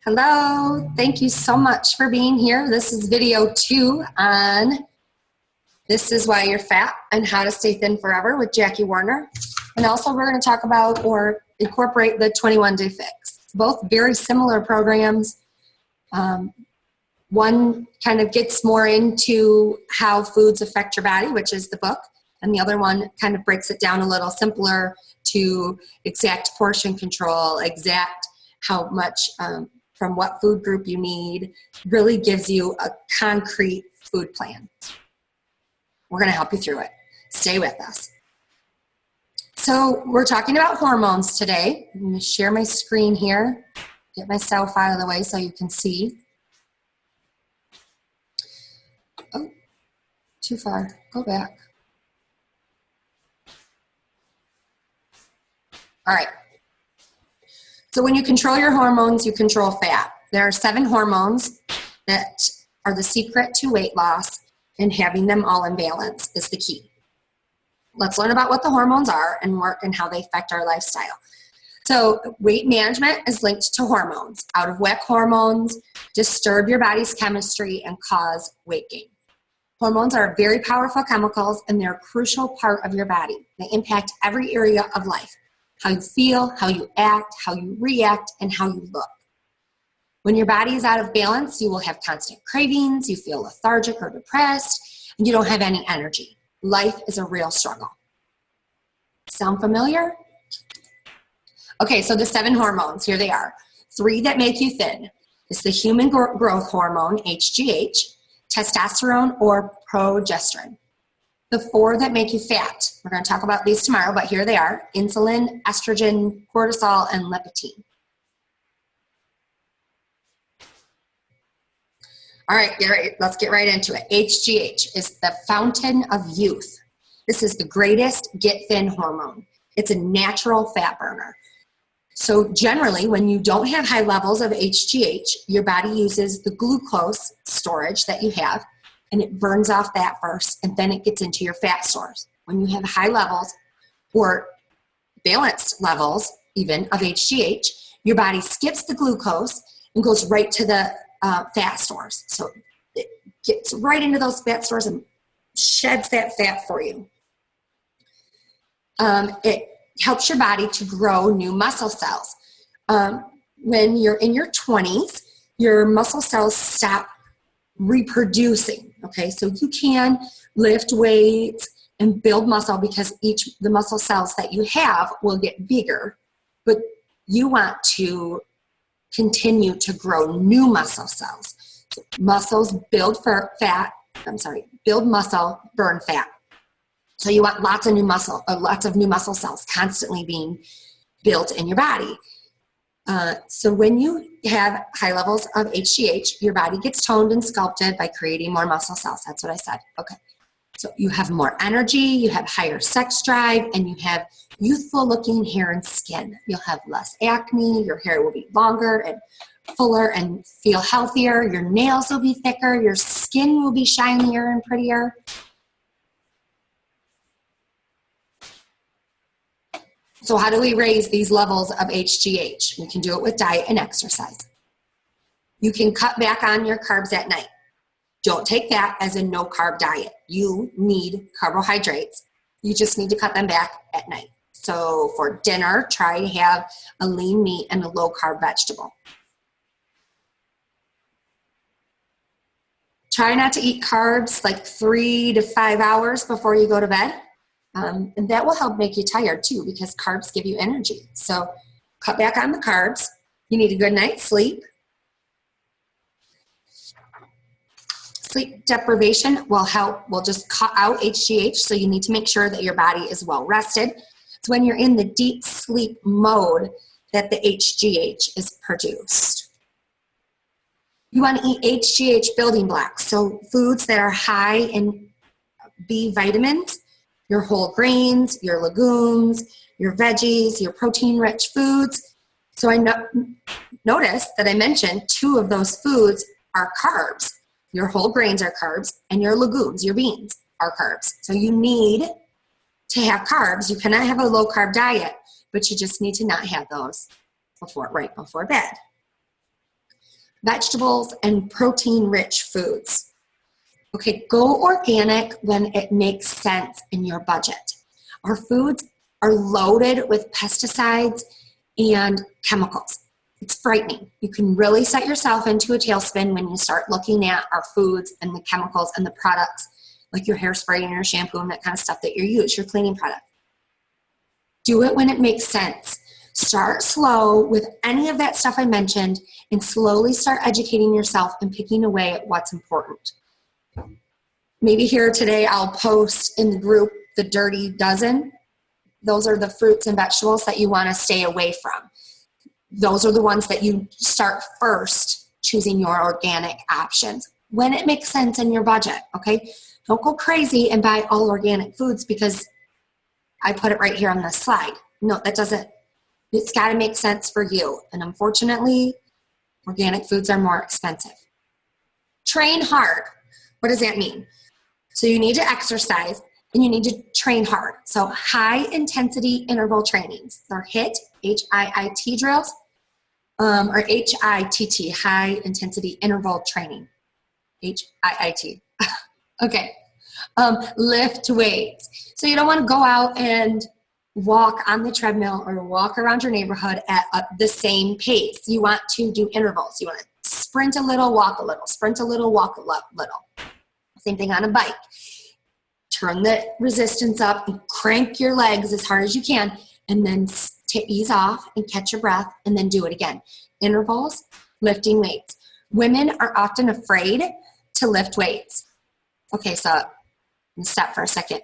Hello, thank you so much for being here. This is video 2 on This Is Why You're Fat and How to Stay Thin Forever with Jackie Warner. And also we're going to talk about or incorporate the 21-Day Fix. Both very similar programs. One kind of gets more into how foods affect your body, which is the book, and the other one kind of breaks it down a little simpler to exact portion control, exact how much from what food group you need, really gives you a concrete food plan. We're going to help you through it. Stay with us. So we're talking about hormones today. I'm going to share my screen here, get myself out of the way so you can see. Oh, too far. Go back. All right. So when you control your hormones, you control fat. There are 7 hormones that are the secret to weight loss, and having them all in balance is the key. Let's learn about what the hormones are and work and how they affect our lifestyle. So weight management is linked to hormones. Out of whack hormones disturb your body's chemistry and cause weight gain. Hormones are very powerful chemicals, and they're a crucial part of your body. They impact every area of life. How you feel, how you act, how you react, and how you look. When your body is out of balance, you will have constant cravings, you feel lethargic or depressed, and you don't have any energy. Life is a real struggle. Sound familiar? Okay, so the 7 hormones, here they are. 3 that make you thin. It's the human growth hormone, HGH, testosterone, or progesterone. The 4 that make you fat. We're going to talk about these tomorrow, but here they are. Insulin, estrogen, cortisol, and leptin. All right, let's get right into it. HGH is the fountain of youth. This is the greatest get thin hormone. It's a natural fat burner. So generally, when you don't have high levels of HGH, your body uses the glucose storage that you have, and it burns off that first, and then it gets into your fat stores. When you have high levels or balanced levels even of HGH, your body skips the glucose and goes right to the fat stores. So it gets right into those fat stores and sheds that fat for you. It helps your body to grow new muscle cells. When you're in your 20s, your muscle cells stop reproducing. Okay, so you can lift weights and build muscle because the muscle cells that you have will get bigger, but you want to continue to grow new muscle cells. So muscles build build muscle, burn fat. So you want lots of new muscle cells constantly being built in your body. So when you have high levels of HGH, your body gets toned and sculpted by creating more muscle cells. That's what I said. Okay. So you have more energy, you have higher sex drive, and you have youthful looking hair and skin. You'll have less acne, your hair will be longer and fuller and feel healthier. Your nails will be thicker, your skin will be shinier and prettier. So how do we raise these levels of HGH? We can do it with diet and exercise. You can cut back on your carbs at night. Don't take that as a no-carb diet. You need carbohydrates. You just need to cut them back at night. So for dinner, try to have a lean meat and a low-carb vegetable. Try not to eat carbs like 3 to 5 hours before you go to bed. And that will help make you tired too, because carbs give you energy. So cut back on the carbs. You need a good night's sleep. Sleep deprivation will just cut out HGH, so you need to make sure that your body is well rested. It's when you're in the deep sleep mode that the HGH is produced. You want to eat HGH building blocks, so foods that are high in B vitamins, your whole grains, your legumes, your veggies, your protein-rich foods. So I noticed that I mentioned 2 of those foods are carbs. Your whole grains are carbs, and your legumes, your beans, are carbs. So you need to have carbs. You cannot have a low-carb diet, but you just need to not have those right before bed. vegetables, and protein-rich foods. Okay, go organic when it makes sense in your budget. Our foods are loaded with pesticides and chemicals. It's frightening. You can really set yourself into a tailspin when you start looking at our foods and the chemicals and the products, like your hairspray and your shampoo and that kind of stuff that you use, your cleaning product. Do it when it makes sense. Start slow with any of that stuff I mentioned and slowly start educating yourself and picking away at what's important. Maybe here today I'll post in the group the Dirty Dozen. Those are the fruits and vegetables that you want to stay away from. Those are the ones that you start first choosing your organic options when it makes sense in your budget, okay? Don't go crazy and buy all organic foods because I put it right here on this slide. No, that doesn't. It's got to make sense for you. And unfortunately, organic foods are more expensive. Train hard. What does that mean? So you need to exercise and you need to train hard. So high intensity interval trainings. They're HIIT, H-I-I-T drills, or H-I-T-T, high intensity interval training. H-I-I-T. Okay. Lift weights. So you don't want to go out and walk on the treadmill or walk around your neighborhood at the same pace. You want to do intervals. You want to sprint a little, walk a little, sprint a little, walk a little. Same thing on a bike. Turn the resistance up and crank your legs as hard as you can, and then ease off and catch your breath, and then do it again. Intervals, lifting weights. Women are often afraid to lift weights. Okay, so stop for a second.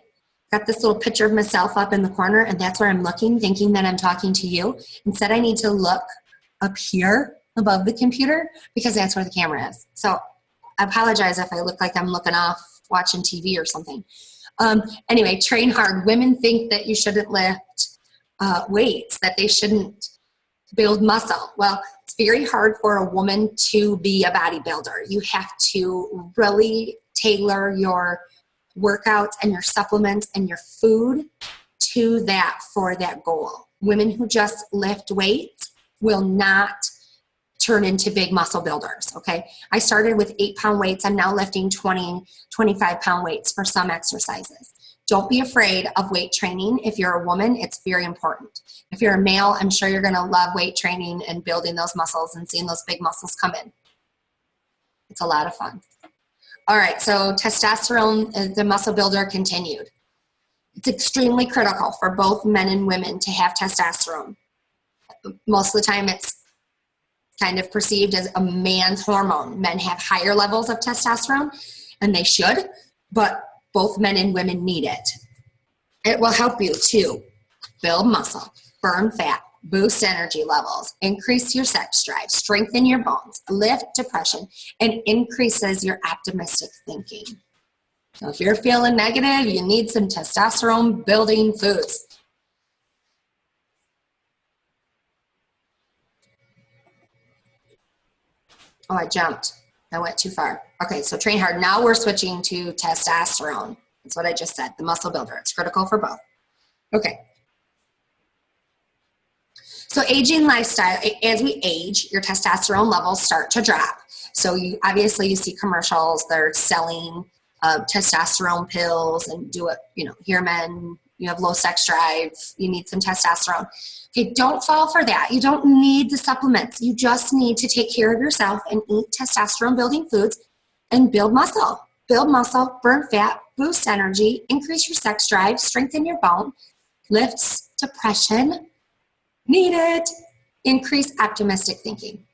Got this little picture of myself up in the corner, and that's where I'm looking, thinking that I'm talking to you. Instead, I need to look up here above the computer because that's where the camera is. So I apologize if I look like I'm looking off watching TV or something. Anyway, train hard. Women think that you shouldn't lift weights, that they shouldn't build muscle. Well, it's very hard for a woman to be a bodybuilder. You have to really tailor your workouts and your supplements and your food to that for that goal. Women who just lift weights will not turn into big muscle builders, okay? I started with 8-pound weights. I'm now lifting 20, 25-pound weights for some exercises. Don't be afraid of weight training. If you're a woman, it's very important. If you're a male, I'm sure you're gonna love weight training and building those muscles and seeing those big muscles come in. It's a lot of fun. All right, so testosterone, the muscle builder, continued. It's extremely critical for both men and women to have testosterone. Most of the time it's kind of perceived as a man's hormone. Men have higher levels of testosterone, and they should, but both men and women need it. It will help you to build muscle, burn fat, boost energy levels, increase your sex drive, strengthen your bones, lift depression, and increases your optimistic thinking. So if you're feeling negative, you need some testosterone building foods. Oh, I jumped. I went too far. Okay, so train hard. Now we're switching to testosterone. That's what I just said, the muscle builder. It's critical for both. Okay. So aging lifestyle, as we age, your testosterone levels start to drop. So obviously you see commercials, they're selling testosterone pills and do it, here men, you have low sex drive, you need some testosterone. Okay, don't fall for that. You don't need the supplements. You just need to take care of yourself and eat testosterone building foods and build muscle. Build muscle, burn fat, boost energy, increase your sex drive, strengthen your bone, lifts depression, need it, increase optimistic thinking.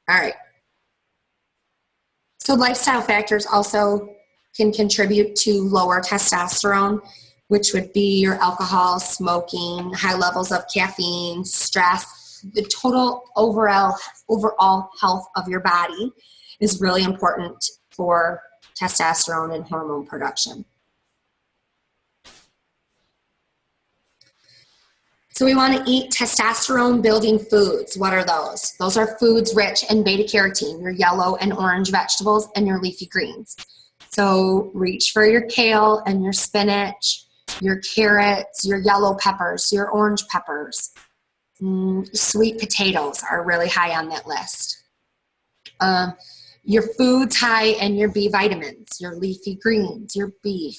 All right. So lifestyle factors also can contribute to lower testosterone, which would be your alcohol, smoking, high levels of caffeine, stress. The total overall health of your body is really important for testosterone and hormone production. So we want to eat testosterone building foods. What are those? Those are foods rich in beta carotene, your yellow and orange vegetables and your leafy greens. So reach for your kale and your spinach, your carrots, your yellow peppers, your orange peppers. Sweet potatoes are really high on that list. Your foods high in your B vitamins, your leafy greens, your beef,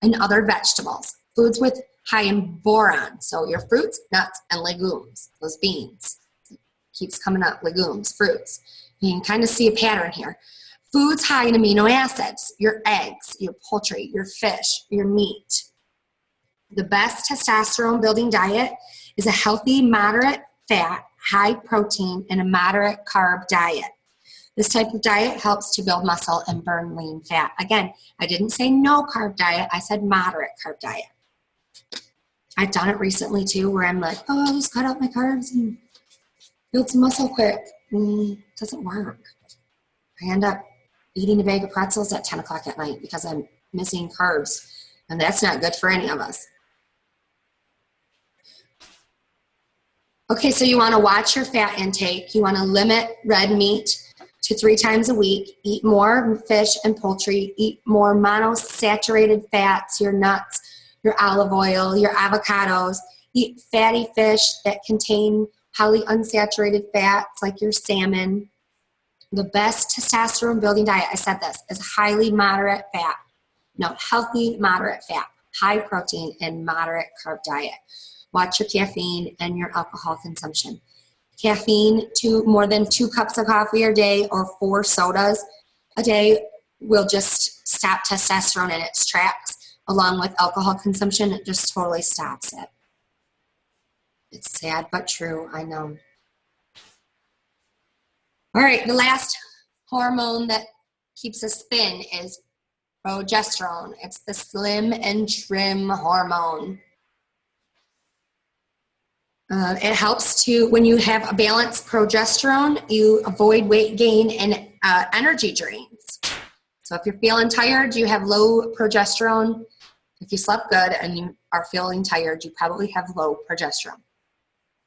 and other vegetables. Foods with high in boron, so your fruits, nuts, and legumes, those beans. Keeps coming up, legumes, fruits. You can kind of see a pattern here. Foods high in amino acids, your eggs, your poultry, your fish, your meat. The best testosterone building diet is a healthy, moderate fat, high protein, and a moderate carb diet. This type of diet helps to build muscle and burn lean fat. Again, I didn't say no carb diet, I said moderate carb diet. I've done it recently too, where I'm like, oh, I'll just cut out my carbs and build some muscle quick. Doesn't work. I end up eating a bag of pretzels at 10 o'clock at night because I'm missing carbs, and that's not good for any of us. Okay, so you want to watch your fat intake. You want to limit red meat to 3 times a week. Eat more fish and poultry. Eat more monosaturated fats, your nuts, your olive oil, your avocados. Eat fatty fish that contain highly unsaturated fats like your salmon. The best testosterone building diet, I said this, is highly moderate fat. No, healthy moderate fat, high protein, and moderate carb diet. Watch your caffeine and your alcohol consumption. Caffeine to more than 2 cups of coffee a day or 4 sodas a day will just stop testosterone in its tracks. Along with alcohol consumption, it just totally stops it. It's sad but true, I know. All right, the last hormone that keeps us thin is progesterone. It's the slim and trim hormone. It helps to, when you have a balanced progesterone, you avoid weight gain and energy drains. So if you're feeling tired, you have low progesterone. If you slept good and you are feeling tired, you probably have low progesterone.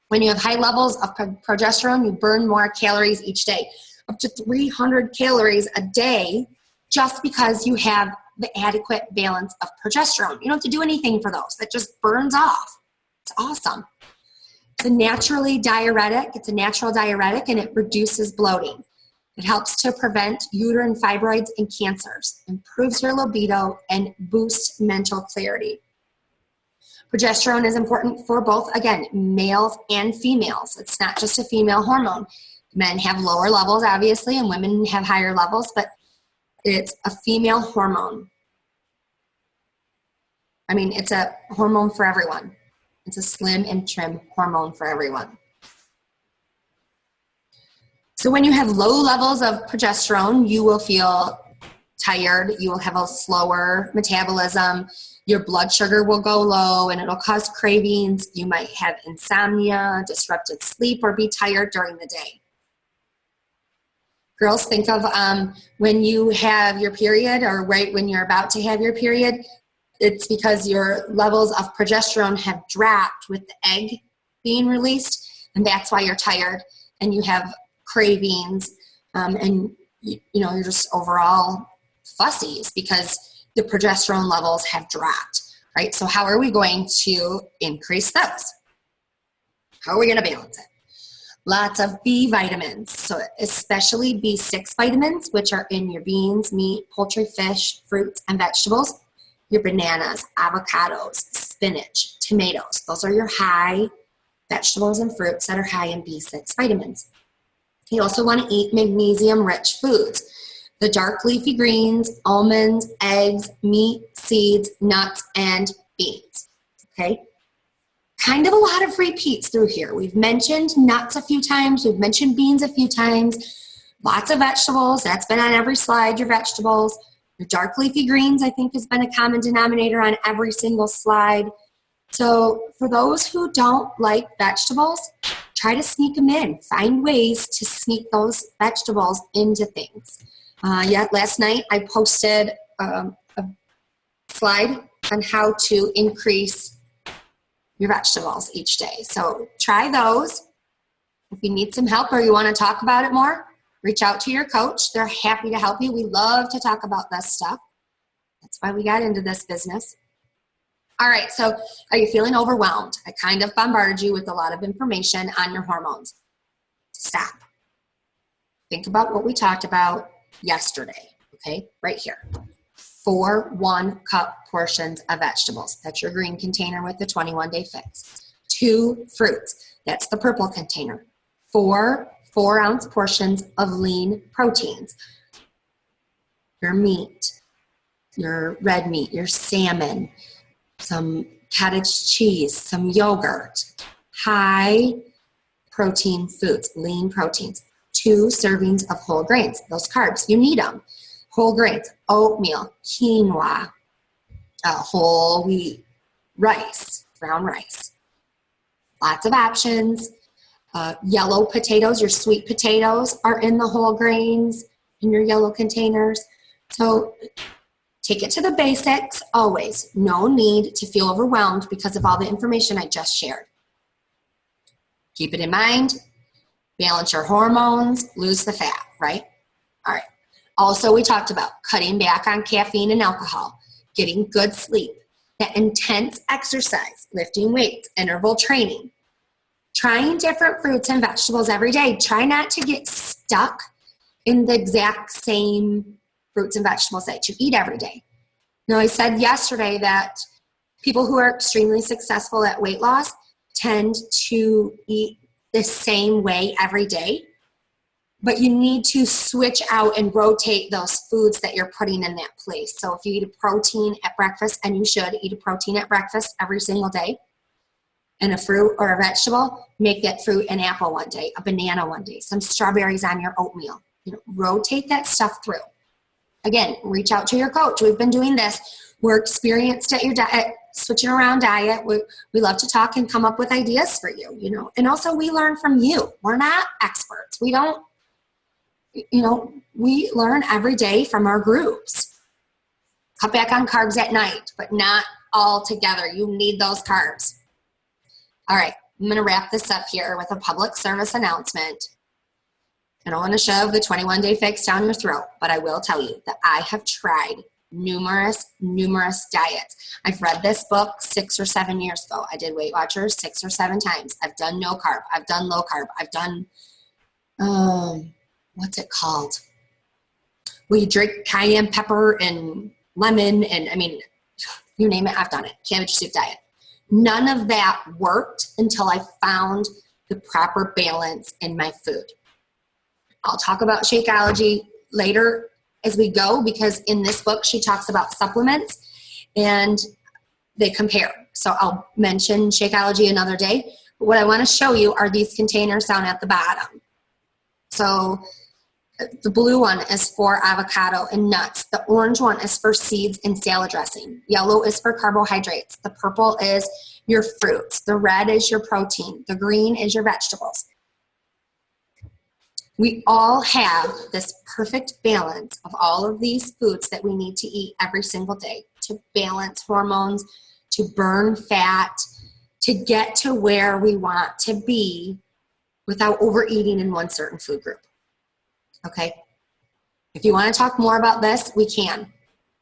When you have high levels of progesterone, you burn more calories each day, up to 300 calories a day, just because you have the adequate balance of progesterone. You don't have to do anything for those. That just burns off. It's awesome. It's a naturally diuretic. It's a natural diuretic, and it reduces bloating. It helps to prevent uterine fibroids and cancers, improves your libido, and boosts mental clarity. Progesterone is important for both, again, males and females. It's not just a female hormone. Men have lower levels, obviously, and women have higher levels, but it's a female hormone. I mean, it's a hormone for everyone. It's a slim and trim hormone for everyone. So when you have low levels of progesterone, you will feel tired. You will have a slower metabolism. Your blood sugar will go low, and it'll cause cravings. You might have insomnia, disrupted sleep, or be tired during the day. Girls, think of when you have your period, or right when you're about to have your period, it's because your levels of progesterone have dropped with the egg being released, and that's why you're tired and you have cravings, and you're just overall fussy because the progesterone levels have dropped, right? So how are we going to increase those? How are we going to balance it? Lots of B vitamins, so especially B6 vitamins, which are in your beans, meat, poultry, fish, fruits, and vegetables. Your bananas, avocados, spinach, tomatoes. Those are your high vegetables and fruits that are high in B6 vitamins. You also want to eat magnesium-rich foods. The dark leafy greens, almonds, eggs, meat, seeds, nuts, and beans. Okay? Kind of a lot of repeats through here. We've mentioned nuts a few times. We've mentioned beans a few times. Lots of vegetables. That's been on every slide, your vegetables. Your dark leafy greens, I think, has been a common denominator on every single slide. So for those who don't like vegetables, try to sneak them in. Find ways to sneak those vegetables into things. Last night I posted a slide on how to increase your vegetables each day. So try those. If you need some help or you want to talk about it more, reach out to your coach. They're happy to help you. We love to talk about this stuff. That's why we got into this business. All right, so are you feeling overwhelmed? I kind of bombarded you with a lot of information on your hormones. Stop. Think about what we talked about yesterday, okay? Right here. 4 1-cup portions of vegetables. That's your green container with the 21-day fix. 2 fruits. That's the purple container. 4 4-ounce portions of lean proteins. Your meat, your red meat, your salmon, some cottage cheese, some yogurt, high protein foods, lean proteins. 2 servings of whole grains, those carbs, you need them. Whole grains, oatmeal, quinoa, whole wheat, rice, brown rice. Lots of options. Yellow potatoes, your sweet potatoes are in the whole grains in your yellow containers. So take it to the basics always. No need to feel overwhelmed because of all the information I just shared. Keep it in mind. Balance your hormones, lose the fat, right? All right. Also, we talked about cutting back on caffeine and alcohol, getting good sleep, that intense exercise, lifting weights, interval training, trying different fruits and vegetables every day. Try not to get stuck in the exact same fruits and vegetables that you eat every day. Now, I said yesterday that people who are extremely successful at weight loss tend to eat the same way every day, but you need to switch out and rotate those foods that you're putting in that place. So if you eat a protein at breakfast, and you should eat a protein at breakfast every single day, and a fruit or a vegetable, make that fruit an apple one day, a banana one day, some strawberries on your oatmeal. Rotate that stuff through. Again, reach out to your coach. We've been doing this. We're experienced at your diet, switching around diet. We love to talk and come up with ideas for you, and also we learn from you. We're not experts. We don't, we learn every day from our groups. Cut back on carbs at night, but not all together. You need those carbs. All right, I'm going to wrap this up here with a public service announcement. I don't want to shove the 21-day fix down your throat, but I will tell you that I have tried numerous diets. I've read this book 6 or 7 years ago. I did Weight Watchers 6 or 7 times. I've done no carb. I've done low carb. I've done, what's it called? Where you drink cayenne pepper and lemon and, you name it, I've done it. Cabbage soup diet. None of that worked until I found the proper balance in my food. I'll talk about Shakeology later as we go, because in this book she talks about supplements and they compare. So I'll mention Shakeology another day. But what I want to show you are these containers down at the bottom. So the blue one is for avocado and nuts. The orange one is for seeds and salad dressing. Yellow is for carbohydrates. The purple is your fruits. The red is your protein. The green is your vegetables. We all have this perfect balance of all of these foods that we need to eat every single day to balance hormones, to burn fat, to get to where we want to be without overeating in one certain food group. Okay? If you want to talk more about this, we can.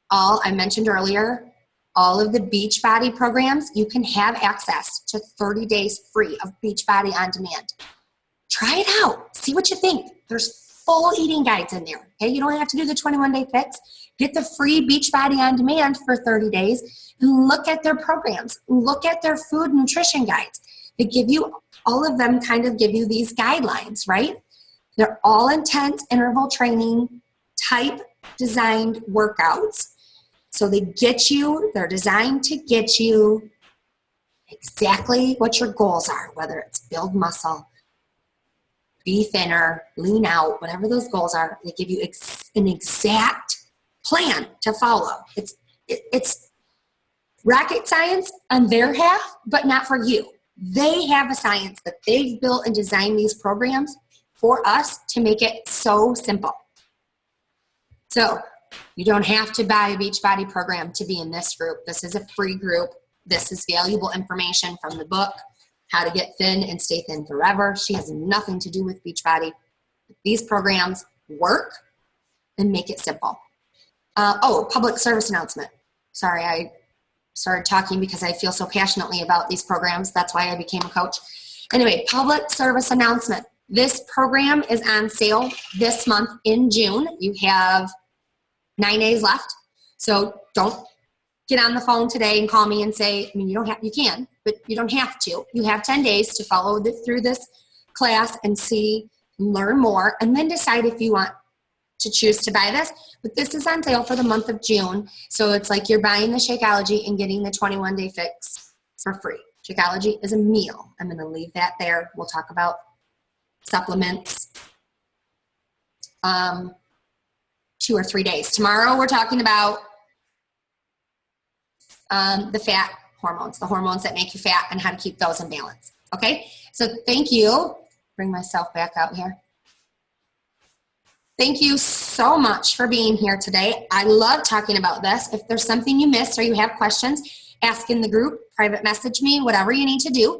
I mentioned earlier, all of the Beachbody programs, you can have access to 30 days free of Beachbody on demand. Try it out. See what you think. There's full eating guides in there. Okay, you don't have to do the 21-day fix. Get the free Beachbody on demand for 30 days and look at their programs. Look at their food nutrition guides. They give you, all of them kind of give you these guidelines, right? They're all intense interval training type designed workouts. So they're designed to get you exactly what your goals are, whether it's build muscle, be thinner, lean out, whatever those goals are. They give you an exact plan to follow. It's rocket science on their half, but not for you. They have a science that they've built and designed these programs for us to make it so simple. So you don't have to buy a Beachbody program to be in this group. This is a free group. This is valuable information from the book, How to Get Thin and Stay Thin Forever. She has nothing to do with Beachbody. These programs work and make it simple. Public service announcement. Sorry, I started talking because I feel so passionately about these programs. That's why I became a coach. Anyway, public service announcement. This program is on sale this month in June. You have 9 days left. So don't get on the phone today and call me and say, I mean, you can, but you don't have to. You have 10 days to follow through this class and see, learn more, and then decide if you want to choose to buy this. But this is on sale for the month of June. So it's like you're buying the Shakeology and getting the 21-day fix for free. Shakeology is a meal. I'm going to leave that there. We'll talk about supplements 2 or 3 days. Tomorrow we're talking about the fat hormones, the hormones that make you fat and how to keep those in balance. Okay, so thank you. Bring myself back out here. Thank you so much for being here today. I love talking about this. If there's something you missed or you have questions, ask in the group, private message me, whatever you need to do.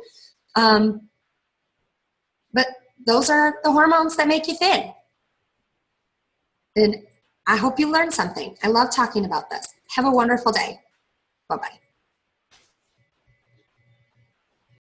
But those are the hormones that make you thin. And I hope you learned something. I love talking about this. Have a wonderful day. Bye-bye.